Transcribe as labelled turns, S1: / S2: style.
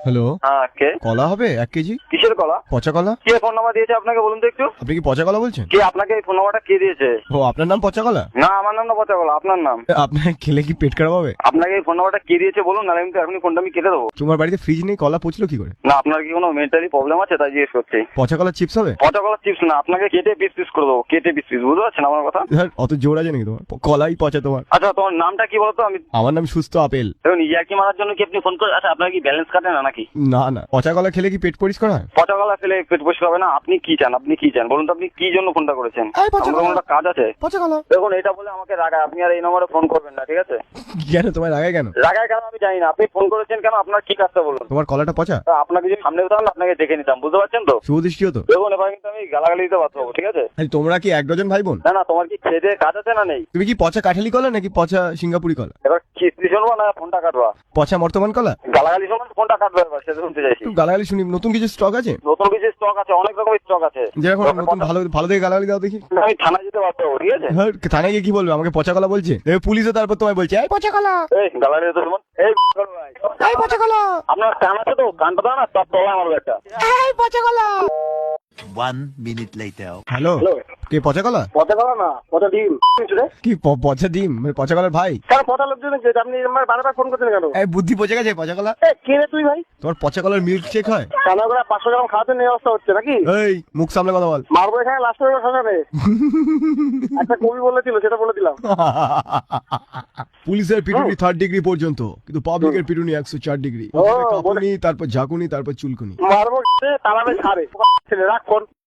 S1: Hello,
S2: হ্যাঁ কে?
S1: কলা হবে 1 কেজি?
S2: কিসের কলা?
S1: পচা কলা।
S2: কে ফোন নাম্বার দিয়েছে আপনাকে বলুন তো একটু?
S1: আপনি কি পচা কলা বলছেন?
S2: কে আপনাকে এই ফোন নাম্বারটা কে দিয়েছে?
S1: ও, আপনার নাম পচা কলা?
S2: না আমার নাম না পচা কলা, আপনার নাম।
S1: আপনার খেলে কি পেট খারাপ হবে?
S2: আপনাকে এই ফোন নাম্বারটা কে দিয়েছে বলুন, না আমি তো এখনই ফোনটা আমি কেটে দেবো।
S1: তোমার বাড়িতে ফ্রিজ নেই, কলা পচলো কি করে?
S2: না আপনার কি কোনো মেন্টালি প্রবলেম আছে তাই জিজ্ঞেস করছি।
S1: পচা কলা চিপস হবে?
S2: পচা কলা চিপস না, আপনাকে কেটে পিস পিস করে দেবো, কেটে পিস পিস, বুঝতে পারছেন আমার কথা?
S1: স্যার, অত জোর আছে নাকি তোমার? কলাই পচা তোমার।
S2: আচ্ছা তোমার নামটা কি বলতো? আমি
S1: আমার নাম সুস্থ আপেল।
S2: দেখুন ইয়ার্কি মারার জন্য কি আপনি ফোন করে? আচ্ছা আপনার কি ব্যালেন্স কাটে না নাকি?
S1: না না, পচা কলা খেলে কি পেট পরিষ্কার হয়?
S2: পচা কলা খেলে পেট পরিষ্কার হবে না? আপনি কি চান? আপনি কি চান বলুন তো? আপনি কি জন্য ফোনটা করেছেন?
S1: এই পচা
S2: আমার
S1: কলা।
S2: কোনো একটা কাজ আছে।
S1: পচা কলা
S2: দেখুন এটা বলে আমাকে রাগায়, আপনি আর এই নম্বরে ফোন করবেন না, ঠিক আছে?
S1: কেন তোমার রাগায় কেন?
S2: রাগায় কেন আমি জানি না, আপনি ফোন করেছেন কেন? আপনার কি কাজটা বলুন?
S1: তোমার কলাটা পচা?
S2: তা আপনাকে যদি সামনে হতাম না, আপনাকে দেখে নিতাম, বুঝতে পারছেন তো?
S1: শুভদৃষ্টি হতো।
S2: দেখুন এবার কিন্তু আমি গালাগালি দিতে বাধ্য হবো, ঠিক আছে?
S1: আরে তোমরা কি 1 ডজন ভাই বোন?
S2: না না, তোমার কি খেয়ে দিয়ে কাজ আছে না নেই?
S1: তুমি কি পচা কাঠালি কলা নাকি পচা সিঙ্গাপুরি কলা?
S2: এবার কিস্তি শুনবো না ফোনটা কাটবা?
S1: পচা বর্তমান কলা?
S2: গালাগালি শুনবো ফোনটা কাটবে, এবার সেটা শুনতে চাইছি।
S1: একটু গালাগালি শুনি। নতুন কিছু স্টক আছে?
S2: নতুন কিছু স্টক আছে, অনেক রকমের স্টক আছে।
S1: যেরকম নতুন ভালো ভালো দেখে গালাগালি দাও দেখি।
S2: আমি থানায় যেতে বাধ্য হবো, ঠিক আছে?
S1: হ্যাঁ, থানায় গিয়ে কি বলবে? আমাকে পচা কলা বলছে, দেখবে পুলিশও তারপর তোমায় বলছে এই পচা কলা।
S2: এই গালাগালি তো শুনুন, এই ভাই
S1: এই পচা কলা।
S2: আপনার কান আছে তো? কানটা দাও না, তার তলায় আমার ব্যাগটা।
S1: এই পচা কলা।
S3: 1 minute later.
S1: হ্যালো, কে পচা কলা?
S2: পচা কলা না, পচা ডিম।
S1: কি পচা ডিম? মানে পচা কলার ভাই?
S2: কেন পচা লোকজন যে আপনি আমার বারবার ফোন করছেন কেন?
S1: এই বুদ্ধি পচে গেছে পচা কলা।
S2: কে রে তুই ভাই?
S1: তোমার পচা কলার মিল্ক শেক হয়?
S2: কানা করে 500 গ্রাম খাওয়াতে নেই অবস্থা হচ্ছে নাকি?
S1: এই মুখ সামলে কথা বল।
S2: মারবো এখানে লাস্ট করে শ্মশানে। একটা কবি বলেছিল, সেটা বলে দিলাম।
S1: পুলিশের পিটুনি 3rd ডিগ্রি পর্যন্ত, কিন্তু পাবলিকের পিটুনি 104 ডিগ্রি। প্রথমে কাঁপুনি, তারপর ঝাঁকুনি, তারপর চুলকুনি।
S2: মারবো তালাবে ছাড়ে। ছেলে রাখ ফোন।